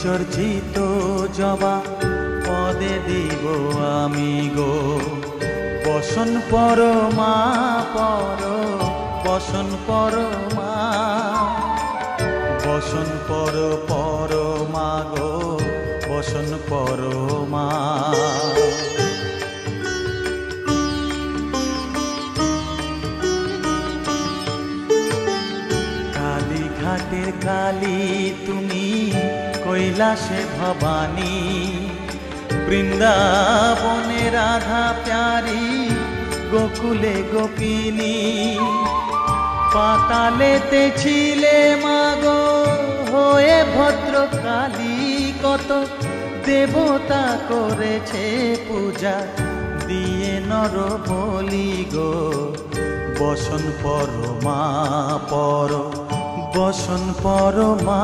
চর্চিত জবা পদে দিব আমি গো বসন পরমা পর বসন পরমা বসন পরমা গো বসন পরমা। কালীঘাটের কালী তুমি কৈলাসে ভবানী, বৃন্দাবনে রাধা প্যারি, গোকুলে গোপিনী। পাতালেতে ছিলে মাগো হয়ে ভদ্রকালী, কত দেবতা করেছে পূজা দিয়ে নর বলি গো বসন পরমা পর বসন পরমা।